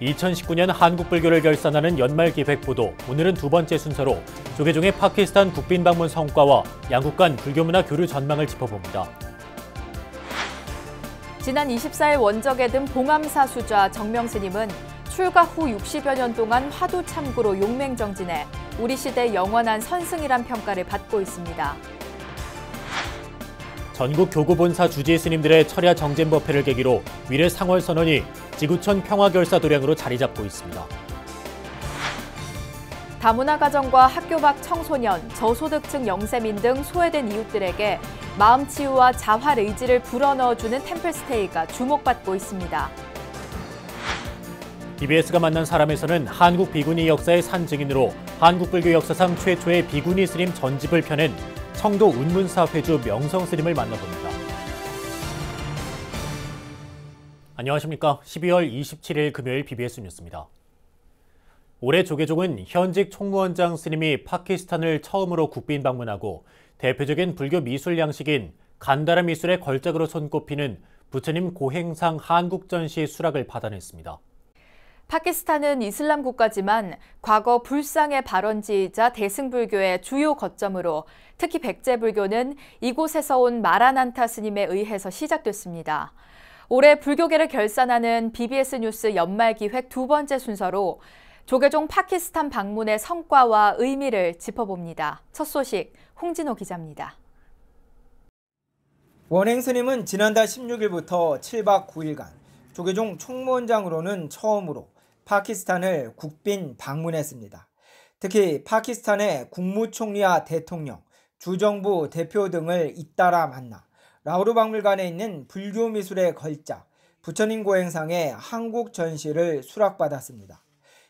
2019년 한국 불교를 결산하는 연말 기획 보도, 오늘은 두 번째 순서로 조계종의 파키스탄 국빈 방문 성과와 양국 간 불교 문화 교류 전망을 짚어봅니다. 지난 24일 원적에 든 봉암사 수좌 정명스님은 출가 후 60여 년 동안 화두 참구로 용맹정진해 우리 시대 영원한 선승이란 평가를 받고 있습니다. 전국 교구본사 주지 스님들의 철야 정진법회를 계기로 위례 상월선언이 지구촌 평화결사 도량으로 자리 잡고 있습니다. 다문화 가정과 학교 밖 청소년, 저소득층 영세민 등 소외된 이웃들에게 마음 치유와 자활 의지를 불어넣어주는 템플스테이가 주목받고 있습니다. BBS가 만난 사람에서는 한국 비구니 역사의 산증인으로 한국 불교 역사상 최초의 비구니 스님 전집을 펴낸 청도 운문사 회주 명성 스님을 만나봅니다. 안녕하십니까. 12월 27일 금요일 BBS 뉴스입니다. 올해 조계종은 현직 총무원장 스님이 파키스탄을 처음으로 국빈 방문하고 대표적인 불교 미술 양식인 간다라 미술의 걸작으로 손꼽히는 부처님 고행상 한국전시 수락을 받아냈습니다. 파키스탄은 이슬람 국가지만 과거 불상의 발원지이자 대승불교의 주요 거점으로 특히 백제불교는 이곳에서 온 마라난타 스님에 의해서 시작됐습니다. 올해 불교계를 결산하는 BBS 뉴스 연말기획 두 번째 순서로 조계종 파키스탄 방문의 성과와 의미를 짚어봅니다. 첫 소식 홍진호 기자입니다. 원행 스님은 지난달 16일부터 7박 9일간 조계종 총무원장으로는 처음으로 파키스탄을 국빈 방문했습니다. 특히 파키스탄의 국무총리와 대통령, 주정부 대표 등을 잇따라 만나 라우르 박물관에 있는 불교 미술의 걸작, 부처님 고행상의 한국 전시를 수락받았습니다.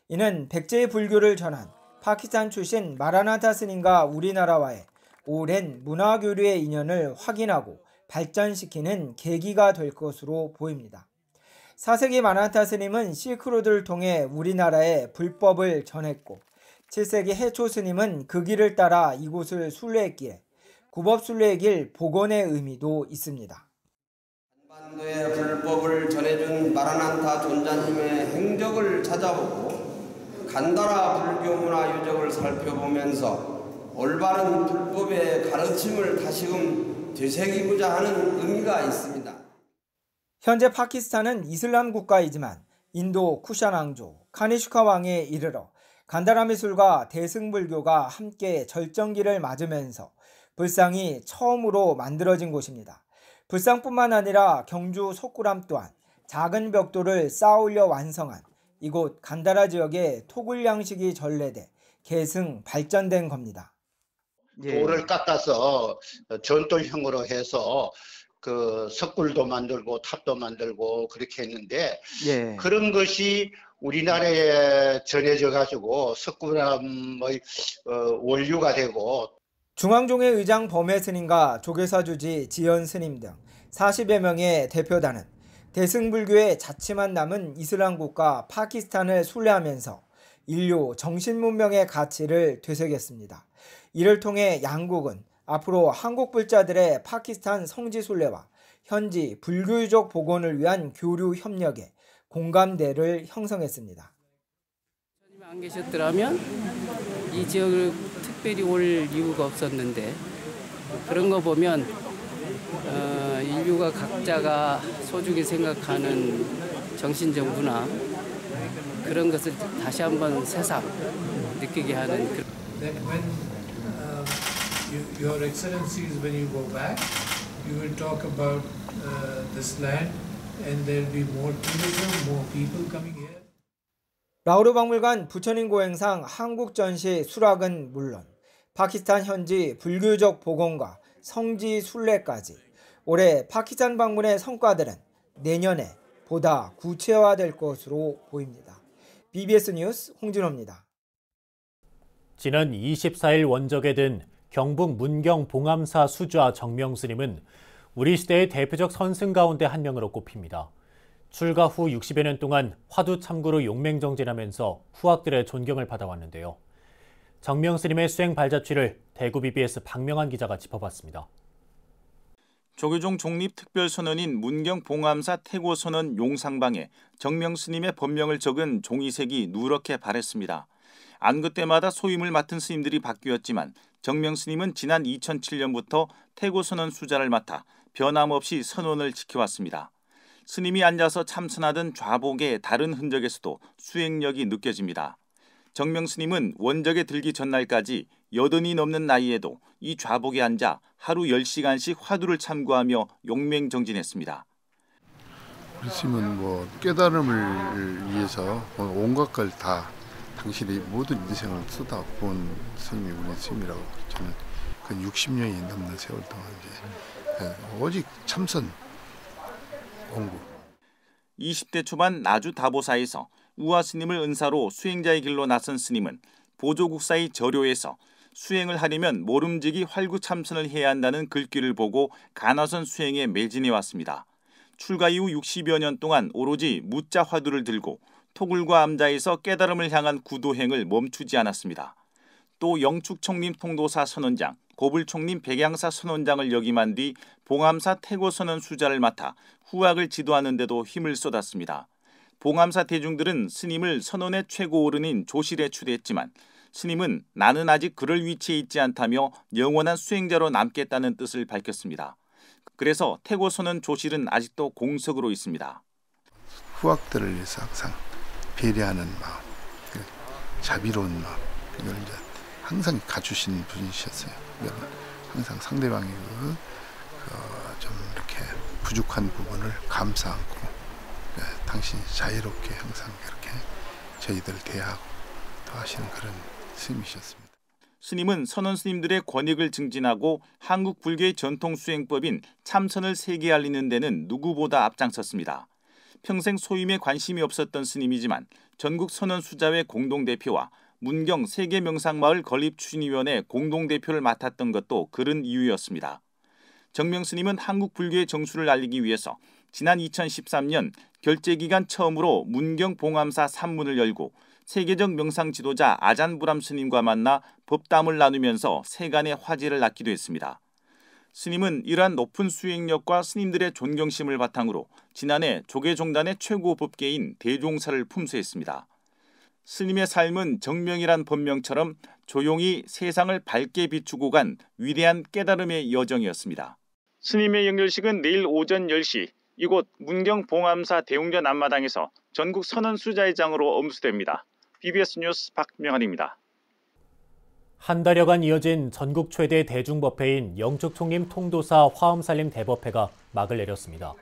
이는 백제의 불교를 전한 파키스탄 출신 마라나타 스님과 우리나라와의 오랜 문화교류의 인연을 확인하고 발전시키는 계기가 될 것으로 보입니다. 4세기 마라나타 스님은 실크로드를 통해 우리나라에 불법을 전했고 7세기 해초 스님은 그 길을 따라 이곳을 순례했기에 구법순례의 길 복원의 의미도 있습니다. 한반도에 불법을 전해준 마라난타 존자님의 행적을 찾아보고 간다라 불교 문화 유적을 살펴보면서 올바른 불법의 가르침을 다시금 되새기고자 하는 의미가 있습니다. 현재 파키스탄은 이슬람 국가이지만 인도 쿠샤낭조, 카니슈카 왕에 이르러 간다라 미술과 대승불교가 함께 절정기를 맞으면서 불상이 처음으로 만들어진 곳입니다. 불상뿐만 아니라 경주 속구람 또한 작은 벽돌을 쌓아올려 완성한 이곳 간다라 지역의 토굴 양식이 전래돼 계승 발전된 겁니다. 돌을 깎아서 전통형으로 해서 그 석굴도 만들고 탑도 만들고 그렇게 했는데 그런 것이 우리나라에 전해져 가지고 석굴암의 원료가 되고 중앙종회 의장 범해 스님과 조계사 주지 지연 스님 등 40여 명의 대표단은 대승불교의 자취만 남은 이슬람 국가 파키스탄을 순례하면서 인류 정신문명의 가치를 되새겼습니다. 이를 통해 양국은 앞으로 한국 불자들의 파키스탄 성지 순례와 현지 불교유적 복원을 위한 교류 협력에 공감대를 형성했습니다. 안 계셨더라면 이 지역을 특별히 올 이유가 없었는데 그런 거 보면 인류가 각자가 소중히 생각하는 정신적 문화 그런 것을 다시 한번 새삼 느끼게 하는 Your Excellencies, when you go back, you will talk about this land and there will be more tourism, more people coming here. 라우르 박물관 부처님 고행상 한국 전시 수락은 물론 파키스탄 현지 불교적 복원과 성지 순례까지 올해 파키스탄 방문의 성과들은 내년에 보다 구체화될 것으로 보입니다. BBS 뉴스 홍진호입니다. 지난 24일 원적에 든 경북 문경 봉암사 수좌 정명스님은 우리 시대의 대표적 선승 가운데 한 명으로 꼽힙니다. 출가 후 60여 년 동안 화두 참구로 용맹정진하면서 후학들의 존경을 받아왔는데요. 정명스님의 수행 발자취를 대구 BBS 박명환 기자가 짚어봤습니다. 조계종 종립특별선언인 문경 봉암사 태고선언 용상방에 정명스님의 법명을 적은 종이색이 누렇게 바랬습니다. 안그 때마다 소임을 맡은 스님들이 바뀌었지만 정명스님은 지난 2007년부터 태고선언 수자를 맡아 변함없이 선언을 지켜왔습니다. 스님이 앉아서 참선하던 좌복의 다른 흔적에서도 수행력이 느껴집니다. 정명스님은 원적에 들기 전날까지 80이 넘는 나이에도 이 좌복에 앉아 하루 10시간씩 화두를 참고하며 용맹정진했습니다. 우리 스님은 깨달음을 위해서 온갖 걸 다 당신의 모든 인생을 쏟아부은 스님이 우리 스님이라고 저는 그 60년이 넘는 세월 동안 이제 오직 참선 공부. 20대 초반 나주 다보사에서 우화 스님을 은사로 수행자의 길로 나선 스님은 보조국사의 절요에서 수행을 하려면 모름지기 활구 참선을 해야 한다는 글귀를 보고 간화선 수행에 매진해 왔습니다. 출가 이후 60여 년 동안 오로지 무자 화두를 들고 토굴과 암자에서 깨달음을 향한 구도행을 멈추지 않았습니다. 또 영축총림 통도사 선원장, 고불총림 백양사 선원장을 역임한 뒤 봉암사 태고선언 수자를 맡아 후학을 지도하는 데도 힘을 쏟았습니다. 봉암사 대중들은 스님을 선언의 최고 어른인 조실에 추대했지만 스님은 나는 아직 그럴 위치에 있지 않다며 영원한 수행자로 남겠다는 뜻을 밝혔습니다. 그래서 태고선언 조실은 아직도 공석으로 있습니다. 후학들을 위해서 항상 배려하는 마음, 자비로운 마음, 이걸 이제 항상 갖추신 분이셨어요. 항상 상대방이 좀 이렇게 부족한 부분을 감싸 안고 당신이 자유롭게 항상 그렇게 저희들 대하고 또 하시는 그런 스님이셨습니다. 스님은 선원 스님들의 권익을 증진하고 한국 불교의 전통 수행법인 참선을 세계 알리는 데는 누구보다 앞장섰습니다. 평생 소임에 관심이 없었던 스님이지만 전국 선원 수자회 공동대표와 문경 세계명상마을 건립추진위원회 공동대표를 맡았던 것도 그런 이유였습니다. 정명스님은 한국 불교의 정수를 알리기 위해서 지난 2013년 결제기간 처음으로 문경 봉암사 산문을 열고 세계적 명상 지도자 아잔부람 스님과 만나 법담을 나누면서 세간의 화제를 낳기도 했습니다. 스님은 이러한 높은 수행력과 스님들의 존경심을 바탕으로 지난해 조계종단의 최고 법계인 대종사를 품수했습니다. 스님의 삶은 정명이란 법명처럼 조용히 세상을 밝게 비추고 간 위대한 깨달음의 여정이었습니다. 스님의 영결식은 내일 오전 10시 이곳 문경 봉암사 대웅전 앞마당에서 전국 선원 수자회장으로 엄수됩니다. BBS 뉴스 박명환입니다. 한 달여간 이어진 전국 최대 대중법회인 영축총림 통도사 화엄살림 대법회가 막을 내렸습니다.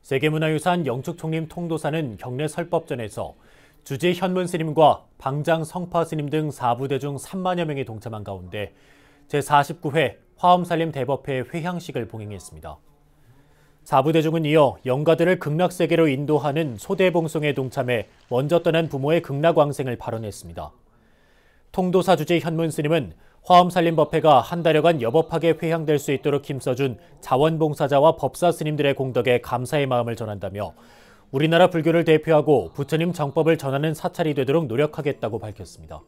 세계문화유산 영축총림 통도사는 경내 설법전에서 주지 현문 스님과 방장 성파 스님 등 4부대 중 3만여 명이 동참한 가운데 제49회 화엄살림 대법회 회향식을 봉행했습니다. 4부대중은 이어 영가들을 극락세계로 인도하는 소대봉송에 동참해 먼저 떠난 부모의 극락왕생을 발언했습니다. 통도사 주지 현문 스님은 화엄살림법회가 한 달여간 여법하게 회향될 수 있도록 힘써준 자원봉사자와 법사 스님들의 공덕에 감사의 마음을 전한다며 우리나라 불교를 대표하고 부처님 정법을 전하는 사찰이 되도록 노력하겠다고 밝혔습니다.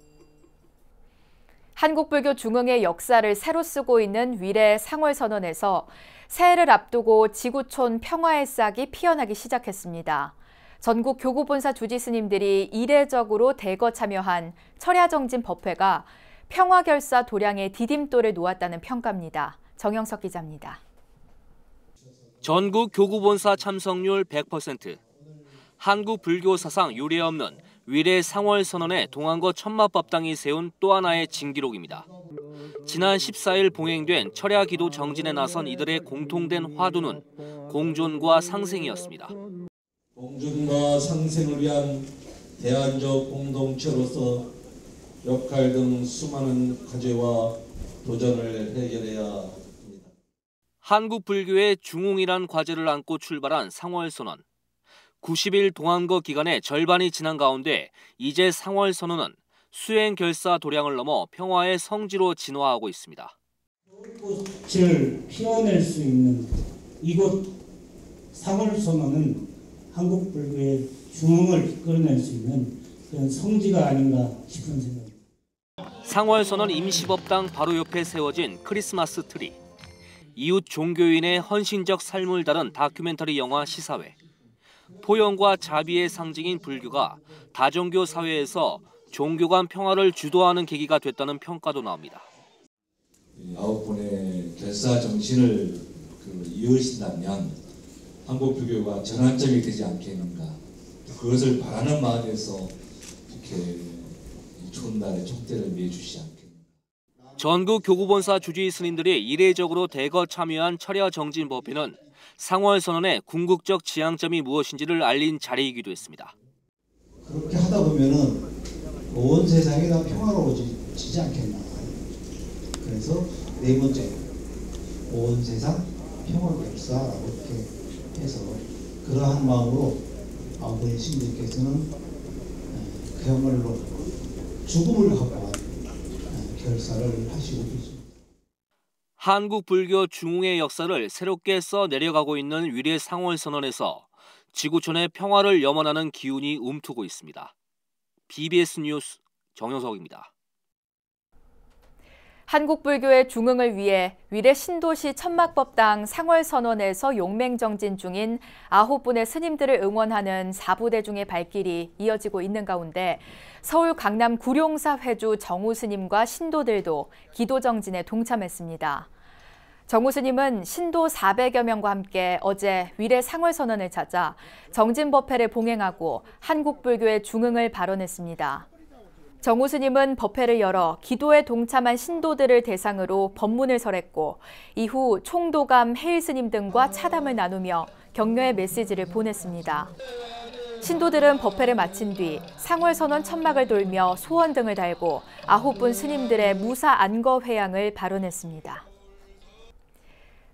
한국불교 중흥의 역사를 새로 쓰고 있는 위례 상월선언에서 새해를 앞두고 지구촌 평화의 싹이 피어나기 시작했습니다. 전국 교구본사 주지 스님들이 이례적으로 대거 참여한 철야정진 법회가 평화결사 도량의 디딤돌을 놓았다는 평가입니다. 정영석 기자입니다. 전국 교구본사 참석률 100%, 한국 불교 사상 유례 없는 위례 상월선언의 동안거 천마법당이 세운 또 하나의 진기록입니다. 지난 14일 봉행된 철야기도 정진에 나선 이들의 공통된 화두는 공존과 상생이었습니다. 공존과 상생을 위한 대안적 공동체로서 역할 등 수많은 과제와 도전을 해결해야 합니다. 한국 불교의 중흥이란 과제를 안고 출발한 상월선언. 90일 동안거 기간의 절반이 지난 가운데 이제 상월선언은 수행 결사 도량을 넘어 평화의 성지로 진화하고 있습니다. 꽃을 피워낼 수 있는 이곳 상월선언은 한국 불교의 중흥을 이끌어낼 수 있는 그런 성지가 아닌가 싶은 생각입니다. 상월선언 임시법당 바로 옆에 세워진 크리스마스 트리. 이웃 종교인의 헌신적 삶을 다룬 다큐멘터리 영화 시사회. 포용과 자비의 상징인 불교가 다종교 사회에서 종교 간 평화를 주도하는 계기가 됐다는 평가도 나옵니다. 9분의 결사 정신을 이으신다면 한국 불교가 전환점이 되지 않겠는가. 그것을 바라는 마음에서 이렇게 좋은 날에 촉대를 매주시지 않겠는가. 전국 교구본사 주지 스님들이 이례적으로 대거 참여한 철야 정진 법회는 상월선언의 궁극적 지향점이 무엇인지를 알린 자리이기도 했습니다. 그렇게 하다 보면은 온 세상이 다 평화로워지지 않겠나. 그래서 네 번째, 온 세상 평화결사라고 이렇게 해서 그러한 마음으로 아버지 신들께서는 그야말로 죽음을 확보한 결사를 하시고 계십니다. 한국 불교 중흥의 역사를 새롭게 써 내려가고 있는 위례 상월선언에서 지구촌의 평화를 염원하는 기운이 움트고 있습니다. BBS 뉴스 정영석입니다. 한국 불교의 중흥을 위해 위례 신도시 천막법당 상월선원에서 용맹정진 중인 9분의 스님들을 응원하는 4부대중의 발길이 이어지고 있는 가운데 서울 강남 구룡사 회주 정우 스님과 신도들도 기도정진에 동참했습니다. 정우 스님은 신도 400여 명과 함께 어제 위례 상월선원을 찾아 정진법회를 봉행하고 한국 불교의 중흥을 발언했습니다. 정우 스님은 법회를 열어 기도에 동참한 신도들을 대상으로 법문을 설했고 이후 총도감 해일 스님 등과 차담을 나누며 격려의 메시지를 보냈습니다. 신도들은 법회를 마친 뒤 상월선원 천막을 돌며 소원 등을 달고 9분 스님들의 무사 안거 회양을 발언했습니다.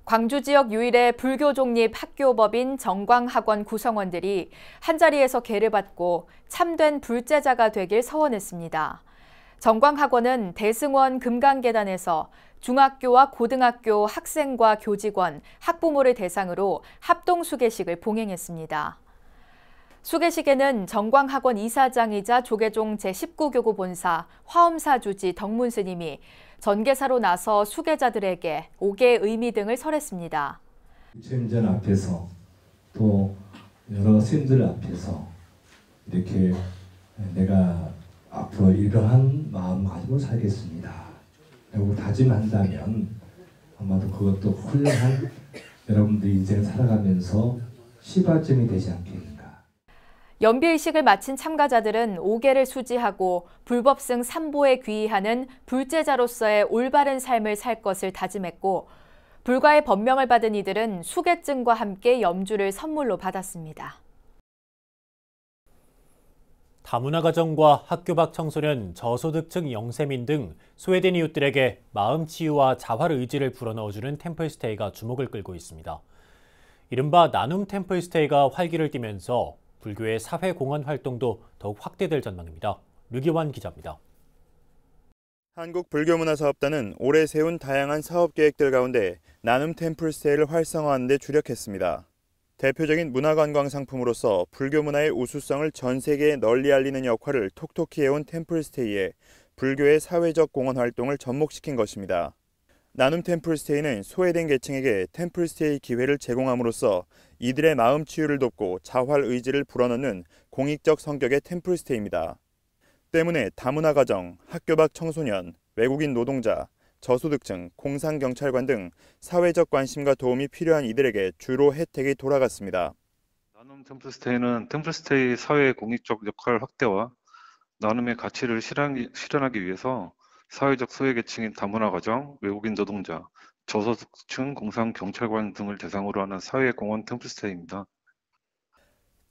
광주 지역 유일의 불교 독립 학교법인 정광학원 구성원들이 한자리에서 계를 받고 참된 불제자가 되길 서원했습니다. 정광학원은 대승원 금강계단에서 중학교와 고등학교 학생과 교직원, 학부모를 대상으로 합동수계식을 봉행했습니다. 수계식에는 정광학원 이사장이자 조계종 제19교구 본사 화엄사 주지 덕문 스님이 전계사로 나서 수계자들에게 옥의 의미 등을 설했습니다. 부처님전 앞에서 또 여러 스님들 앞에서 이렇게 내가 앞으로 이러한 마음가짐으로 살겠습니다 라고 다짐한다면 아마도 그것도 훌륭한 여러분들 인생을 살아가면서 시발점이 되지 않겠는가. 연비의식을 마친 참가자들은 5개를 수지하고 불법승 3보에 귀의하는 불제자로서의 올바른 삶을 살 것을 다짐했고 불가의 법명을 받은 이들은 수계증과 함께 염주를 선물로 받았습니다. 다문화 가정과 학교 밖 청소년, 저소득층 영세민 등 소외된 이웃들에게 마음 치유와 자활 의지를 불어넣어주는 템플스테이가 주목을 끌고 있습니다. 이른바 나눔 템플스테이가 활기를 띠면서 불교의 사회공헌 활동도 더욱 확대될 전망입니다. 류기환 기자입니다. 한국불교문화사업단은 올해 세운 다양한 사업 계획들 가운데 나눔 템플스테이를 활성화하는 데 주력했습니다. 대표적인 문화관광 상품으로서 불교 문화의 우수성을 전 세계에 널리 알리는 역할을 톡톡히 해온 템플스테이에 불교의 사회적 공헌 활동을 접목시킨 것입니다. 나눔 템플스테이는 소외된 계층에게 템플스테이 기회를 제공함으로써 이들의 마음 치유를 돕고 자활 의지를 불어넣는 공익적 성격의 템플스테이입니다. 때문에 다문화 가정, 학교 밖 청소년, 외국인 노동자, 저소득층, 공상경찰관 등 사회적 관심과 도움이 필요한 이들에게 주로 혜택이 돌아갔습니다. 나눔 템플스테이는 템플스테이 사회 공익적 역할 확대와 나눔의 가치를 실현하기 위해서 사회적 소외계층인 다문화 가정, 외국인 노동자, 저소득층, 공상경찰관 등을 대상으로 하는 사회공헌 템플스테이입니다.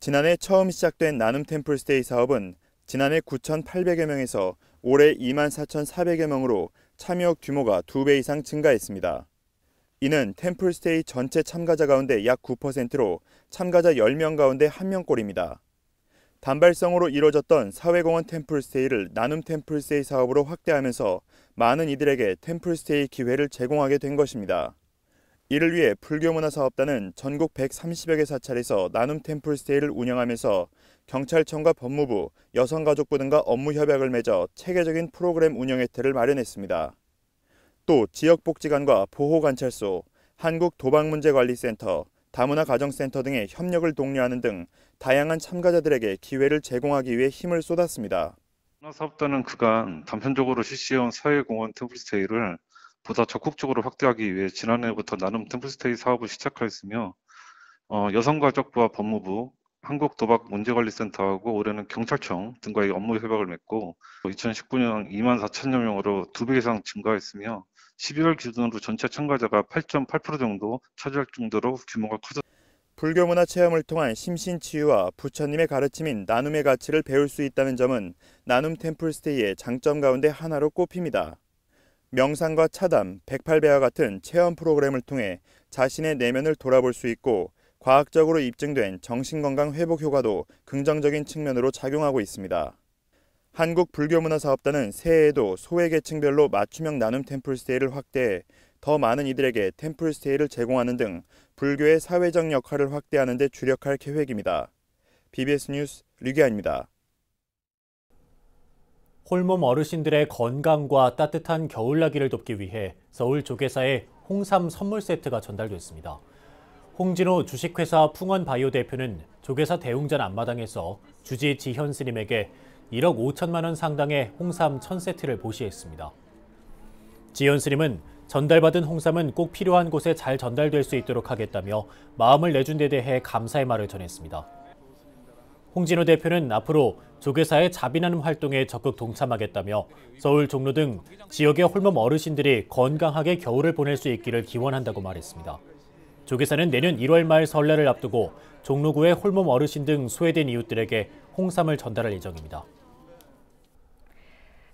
지난해 처음 시작된 나눔 템플스테이 사업은 지난해 9,800여 명에서 올해 24,400여 명으로 참여 규모가 2배 이상 증가했습니다. 이는 템플스테이 전체 참가자 가운데 약 9%로 참가자 10명 가운데 1명꼴입니다. 단발성으로 이뤄졌던 사회공헌 템플스테이를 나눔 템플스테이 사업으로 확대하면서 많은 이들에게 템플스테이 기회를 제공하게 된 것입니다. 이를 위해 불교문화사업단은 전국 130여 개 사찰에서 나눔 템플스테이를 운영하면서 경찰청과 법무부, 여성가족부 등과 업무 협약을 맺어 체계적인 프로그램 운영 혜택을 마련했습니다. 또 지역복지관과 보호관찰소, 한국도박문제관리센터, 다문화가정센터 등의 협력을 독려하는 등 다양한 참가자들에게 기회를 제공하기 위해 힘을 쏟았습니다. 문화사업단은 그간 단편적으로 실시해온 사회공헌 템플스테이를 보다 적극적으로 확대하기 위해 지난해부터 나눔 템플스테이 사업을 시작하였으며 여성가족부와 법무부, 한국도박문제관리센터하고 올해는 경찰청 등과의 업무 협약을 맺고 2019년 24,000여 명으로 2배 이상 증가했으며 12월 기준으로 전체 참가자가 8.8% 정도 차지할 정도로 규모가 커졌습니다. 불교문화 체험을 통한 심신치유와 부처님의 가르침인 나눔의 가치를 배울 수 있다는 점은 나눔 템플스테이의 장점 가운데 하나로 꼽힙니다. 명상과 차담, 108배와 같은 체험 프로그램을 통해 자신의 내면을 돌아볼 수 있고 과학적으로 입증된 정신건강 회복 효과도 긍정적인 측면으로 작용하고 있습니다. 한국불교문화사업단은 새해에도 소외계층별로 맞춤형 나눔 템플스테이를 확대해 더 많은 이들에게 템플스테이를 제공하는 등 불교의 사회적 역할을 확대하는 데 주력할 계획입니다. BBS 뉴스 류기아입니다. 홀몸 어르신들의 건강과 따뜻한 겨울나기를 돕기 위해 서울 조계사에 홍삼 선물 세트가 전달됐습니다. 홍진호 주식회사 풍원바이오 대표는 조계사 대웅전 앞마당에서 주지 지현 스님에게 1억 5천만 원 상당의 홍삼 1000세트를 보시했습니다. 지현 스님은 전달받은 홍삼은 꼭 필요한 곳에 잘 전달될 수 있도록 하겠다며 마음을 내준 데 대해 감사의 말을 전했습니다. 홍진호 대표는 앞으로 조계사의 자비나눔 활동에 적극 동참하겠다며 서울 종로 등 지역의 홀몸 어르신들이 건강하게 겨울을 보낼 수 있기를 기원한다고 말했습니다. 조계사는 내년 1월 말 설날을 앞두고 종로구의 홀몸 어르신 등 소외된 이웃들에게 홍삼을 전달할 예정입니다.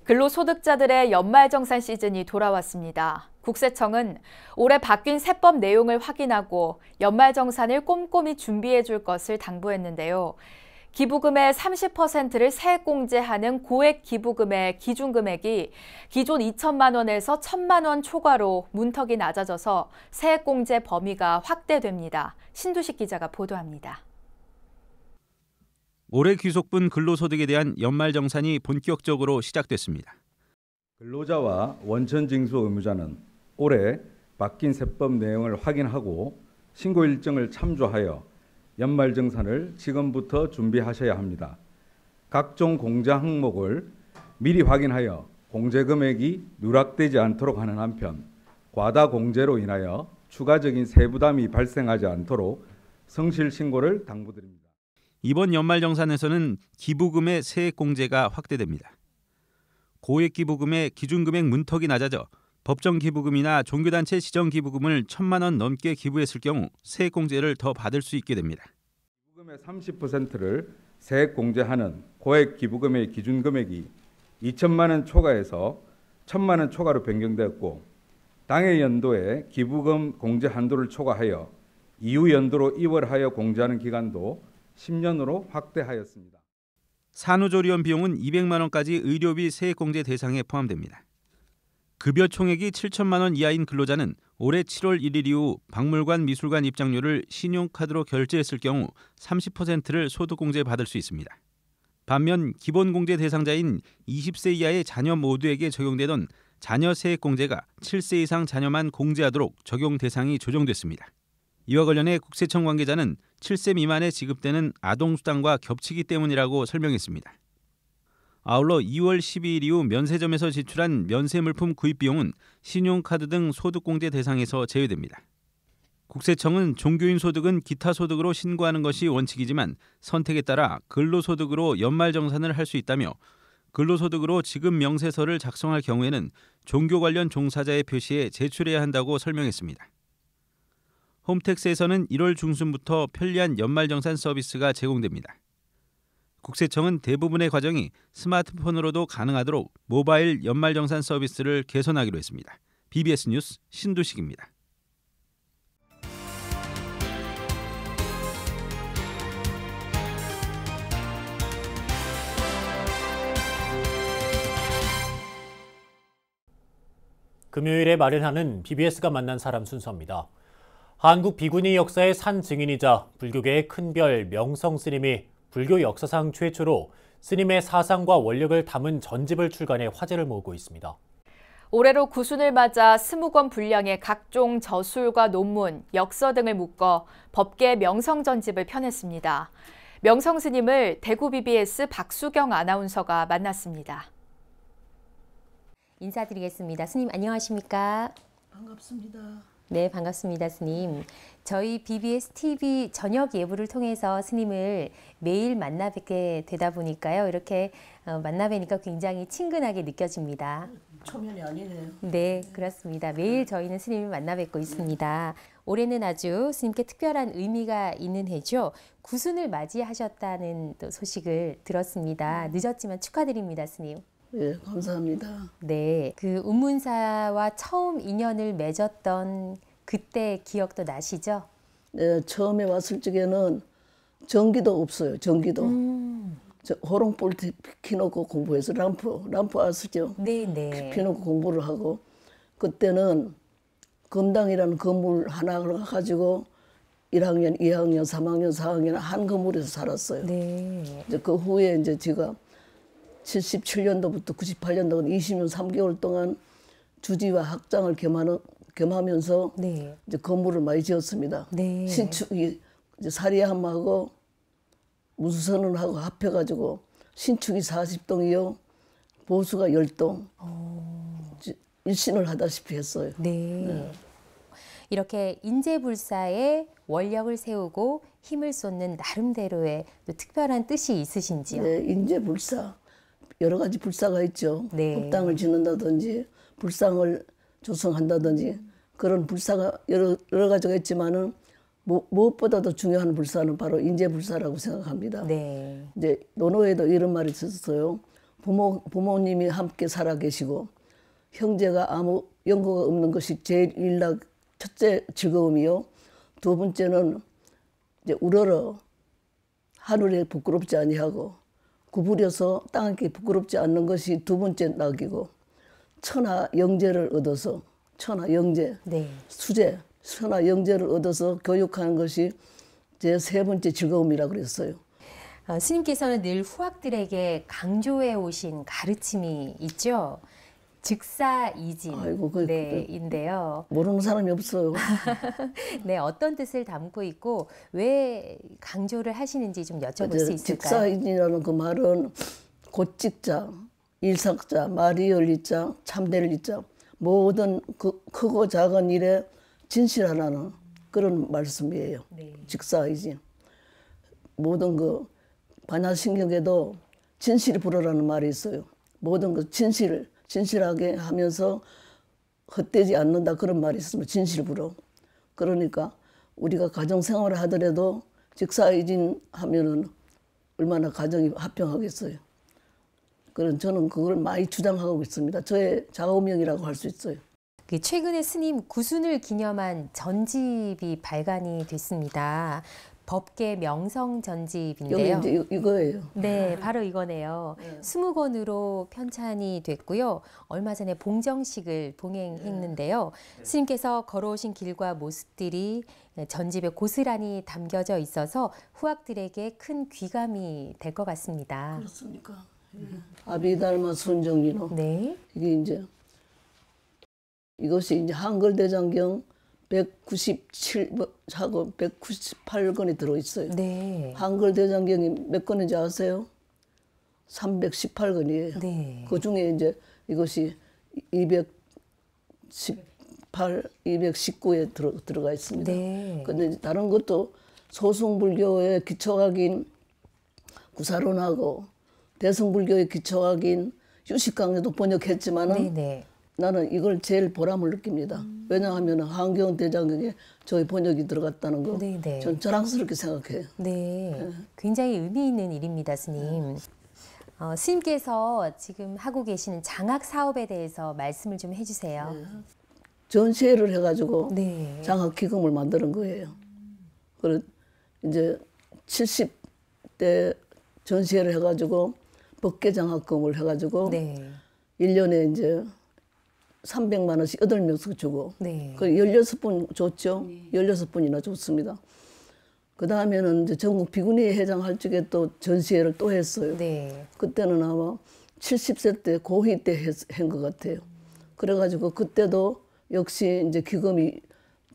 근로소득자들의 연말정산 시즌이 돌아왔습니다. 국세청은 올해 바뀐 세법 내용을 확인하고 연말정산을 꼼꼼히 준비해 줄 것을 당부했는데요. 기부금의 30%를 세액공제하는 고액 기부금의 기준금액이 기존 2천만 원에서 1,000만 원 초과로 문턱이 낮아져서 세액공제 범위가 확대됩니다. 신두식 기자가 보도합니다. 올해 귀속분 근로소득에 대한 연말정산이 본격적으로 시작됐습니다. 근로자와 원천징수 의무자는 올해 바뀐 세법 내용을 확인하고 신고 일정을 참조하여 연말정산을 지금부터 준비하셔야 합니다. 각종 공제 항목을 미리 확인하여 공제 금액이 누락되지 않도록 하는 한편 과다 공제로 인하여 추가적인 세부담이 발생하지 않도록 성실 신고를 당부드립니다. 이번 연말정산에서는 기부금의 세액공제가 확대됩니다. 고액 기부금의 기준금액 문턱이 낮아져 법정 기부금이나 종교단체 지정 기부금을 1,000만 원 넘게 기부했을 경우 세액공제를 더 받을 수 있게 됩니다. 기부금의 30%를 세액공제하는 고액 기부금의 기준금액이 2천만 원 초과에서 1,000만 원 초과로 변경되었고 당해 연도에 기부금 공제 한도를 초과하여 이후 연도로 이월하여 공제하는 기간도 10년으로 확대하였습니다. 산후조리원 비용은 200만 원까지 의료비 세액공제 대상에 포함됩니다. 급여 총액이 7천만 원 이하인 근로자는 올해 7월 1일 이후 박물관, 미술관 입장료를 신용카드로 결제했을 경우 30%를 소득공제 받을 수 있습니다. 반면 기본공제 대상자인 20세 이하의 자녀 모두에게 적용되던 자녀 세액공제가 7세 이상 자녀만 공제하도록 적용 대상이 조정됐습니다. 이와 관련해 국세청 관계자는 7세 미만에 지급되는 아동수당과 겹치기 때문이라고 설명했습니다. 아울러 2월 12일 이후 면세점에서 지출한 면세물품 구입 비용은 신용카드 등 소득공제 대상에서 제외됩니다. 국세청은 종교인 소득은 기타 소득으로 신고하는 것이 원칙이지만 선택에 따라 근로소득으로 연말정산을 할 수 있다며 근로소득으로 지급 명세서를 작성할 경우에는 종교 관련 종사자의 표시에 제출해야 한다고 설명했습니다. 홈택스에서는 1월 중순부터 편리한 연말정산 서비스가 제공됩니다. 국세청은 대부분의 과정이 스마트폰으로도 가능하도록 모바일 연말정산 서비스를 개선하기로 했습니다. BBS 뉴스 신두식입니다. 금요일에 마련하는 BBS가 만난 사람 순서입니다. 한국 비구니 역사의 산 증인이자 불교계의 큰별 명성 스님이 불교 역사상 최초로 스님의 사상과 원력을 담은 전집을 출간해 화제를 모으고 있습니다. 올해로 구순을 맞아 20권 분량의 각종 저술과 논문, 역서 등을 묶어 법계 명성전집을 펴냈습니다. 명성 스님을 대구 BBS 박수경 아나운서가 만났습니다. 인사드리겠습니다. 스님 안녕하십니까? 반갑습니다. 네, 반갑습니다, 스님. 저희 BBS TV 저녁 예불을 통해서 스님을 매일 만나 뵙게 되다 보니까요. 이렇게 만나 뵈니까 굉장히 친근하게 느껴집니다. 초면이 아니네요. 네, 그렇습니다. 매일 저희는 스님을 만나 뵙고 있습니다. 올해는 아주 스님께 특별한 의미가 있는 해죠. 구순을 맞이하셨다는 또 소식을 들었습니다. 늦었지만 축하드립니다, 스님. 네, 감사합니다. 네, 그 운문사와 처음 인연을 맺었던 그때 기억도 나시죠? 네, 처음에 왔을 적에는 전기도 없어요. 전기도. 호롱불 피놓고 공부해서 람프 아시죠? 네네. 피놓고 공부를 하고 그때는 검당이라는 건물 하나 가지고 1학년, 2학년, 3학년, 4학년 한 건물에서 살았어요. 네. 이제 그 후에 이제 제가 77년도부터 98년도 20년 3개월 동안 주지와 학장을 겸하면서 네. 이제 건물을 많이 지었습니다. 네. 신축이 이제 사리함하고 무수선언하고 합해가지고 신축이 40동이요, 보수가 10동. 일신을 하다시피 했어요. 네. 네. 이렇게 인재불사에 원력을 세우고 힘을 쏟는 나름대로의 또 특별한 뜻이 있으신지요? 네, 인재불사. 여러 가지 불사가 있죠. 네. 법당을 짓는다든지 불상을 조성한다든지 그런 불사가 여러 가지가 있지만은 무엇보다도 중요한 불사는 바로 인재불사라고 생각합니다. 네. 이제 논어에도 이런 말이 있었어요. 부모님이 함께 살아계시고 형제가 아무 연고가 없는 것이 제일 첫째 즐거움이요. 두 번째는 이제 우러러 하늘에 부끄럽지 아니하고 구부려서 땅에 부끄럽지 않는 것이 두 번째 낙이고 천하 영재를 얻어서 천하 영재, 네. 수재, 천하 영재를 얻어서 교육하는 것이 제 세 번째 즐거움이라고 그랬어요. 스님께서는 늘 후학들에게 강조해 오신 가르침이 있죠. 즉사이진. 아이고, 네, 인데요. 모르는 사람이 없어요. 네, 어떤 뜻을 담고 있고 왜 강조를 하시는지 좀 여쭤볼 수 있을까요? 즉사이진이라는 그 말은 곧직자, 일삭자, 말이 열리자, 참될 리자, 모든 그 크고 작은 일에 진실하라는 그런 말씀이에요. 네. 즉사이진. 모든 그 반야신경에도 진실이 불어라는 말이 있어요. 모든 그 진실하게 하면서 헛되지 않는다 그런 말이 있습니다. 진실 불어. 그러니까 우리가 가정생활을 하더라도 즉사이진 하면은 얼마나 가정이 화평하겠어요. 그런 저는 그걸 많이 주장하고 있습니다. 저의 좌우명이라고 할 수 있어요. 최근에 스님 구순을 기념한 전집이 발간이 됐습니다. 법계 명성 전집인데요. 여기 이제 이거예요. 네, 바로 이거네요. 20권으로 편찬이 됐고요. 얼마 전에 봉정식을 봉행했는데요. 스님께서 걸어오신 길과 모습들이 전집에 고스란히 담겨져 있어서 후학들에게 큰 귀감이 될 것 같습니다. 그렇습니까? 아비달마 순정리로. 네. 이게 이제 이것이 이제 한글대장경 197하고 198권이 들어있어요. 네. 한글대장경이 몇 권인지 아세요? 318권이에요. 네. 그 중에 이제 이것이 218, 219에 들어가 있습니다. 네. 근데 다른 것도 소승불교의 기초학인 구사론하고 대승불교의 기초학인 유식강에도 번역했지만은 네. 나는 이걸 제일 보람을 느낍니다. 왜냐하면 한경 대장경에 저희 번역이 들어갔다는 거, 네네. 전 자랑스럽게 생각해요. 네, 굉장히 의미 있는 일입니다, 스님. 스님께서 지금 하고 계시는 장학 사업에 대해서 말씀을 좀 해주세요. 전시회를 해가지고 네. 장학 기금을 만드는 거예요. 그리고 이제 70대 전시회를 해가지고 법계 장학금을 해가지고 네. 1년에 이제 300만 원씩 8명씩 주고 네. 그 16분 줬죠. 16분이나 줬습니다. 그 다음에는 이제 전국 비구니 회장 할 적에 또 전시회를 또 했어요. 네. 그때는 아마 70세 때 고희 때 한 것 같아요. 그래가지고 그때도 역시 이제 기금이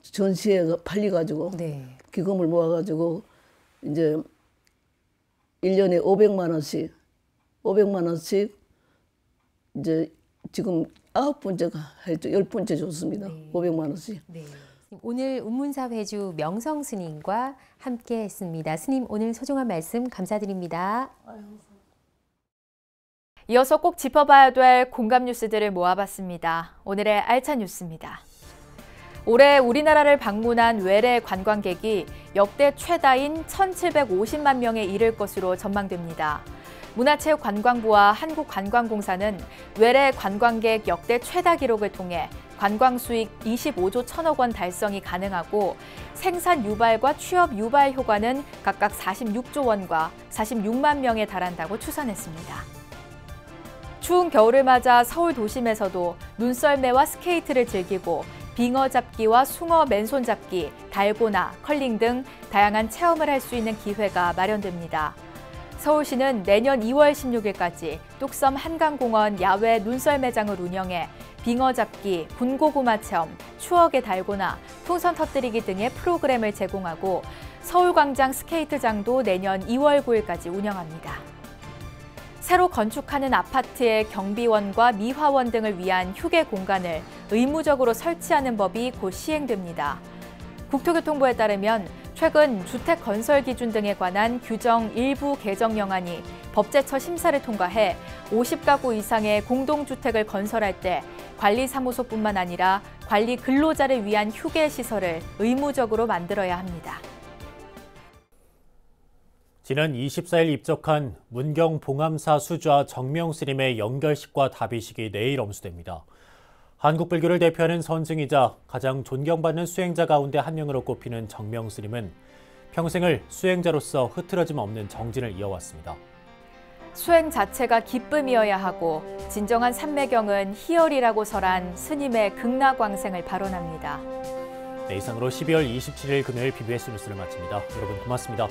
전시에 팔려가지고 네. 기금을 모아가지고 이제 1년에 500만 원씩 이제 지금 9번째가 하여튼 10번째 줬습니다. 네. 500만 원씩. 네. 오늘 운문사 회주 명성 스님과 함께 했습니다. 스님 오늘 소중한 말씀 감사드립니다. 이어서 꼭 짚어봐야 될 공감 뉴스들을 모아봤습니다. 오늘의 알찬 뉴스입니다. 올해 우리나라를 방문한 외래 관광객이 역대 최다인 1,750만 명에 이를 것으로 전망됩니다. 문화체육관광부와 한국관광공사는 외래 관광객 역대 최다 기록을 통해 관광 수익 25조 1천억 원 달성이 가능하고 생산 유발과 취업 유발 효과는 각각 46조 원과 46만 명에 달한다고 추산했습니다. 추운 겨울을 맞아 서울 도심에서도 눈썰매와 스케이트를 즐기고 빙어 잡기와 숭어 맨손 잡기, 달고나, 컬링 등 다양한 체험을 할 수 있는 기회가 마련됩니다. 서울시는 내년 2월 16일까지 뚝섬 한강공원 야외 눈썰매장을 운영해 빙어 잡기, 군고구마 체험, 추억의 달고나, 풍선 터뜨리기 등의 프로그램을 제공하고 서울광장 스케이트장도 내년 2월 9일까지 운영합니다. 새로 건축하는 아파트의 경비원과 미화원 등을 위한 휴게 공간을 의무적으로 설치하는 법이 곧 시행됩니다. 국토교통부에 따르면 최근 주택 건설 기준 등에 관한 규정 일부 개정령안이 법제처 심사를 통과해 50가구 이상의 공동주택을 건설할 때 관리사무소뿐만 아니라 관리 근로자를 위한 휴게 시설을 의무적으로 만들어야 합니다. 지난 24일 입적한 문경 봉암사 수좌 정명스님의 영결식과 답의식이 내일 엄수됩니다. 한국불교를 대표하는 선증이자 가장 존경받는 수행자 가운데 한 명으로 꼽히는 정명스님은 평생을 수행자로서 흐트러짐 없는 정진을 이어왔습니다. 수행 자체가 기쁨이어야 하고 진정한 삼매경은 희열이라고 설한 스님의 극락광생을 발언합니다. 네, 이상으로 12월 27일 금요일 BBS 뉴스를 마칩니다. 여러분 고맙습니다.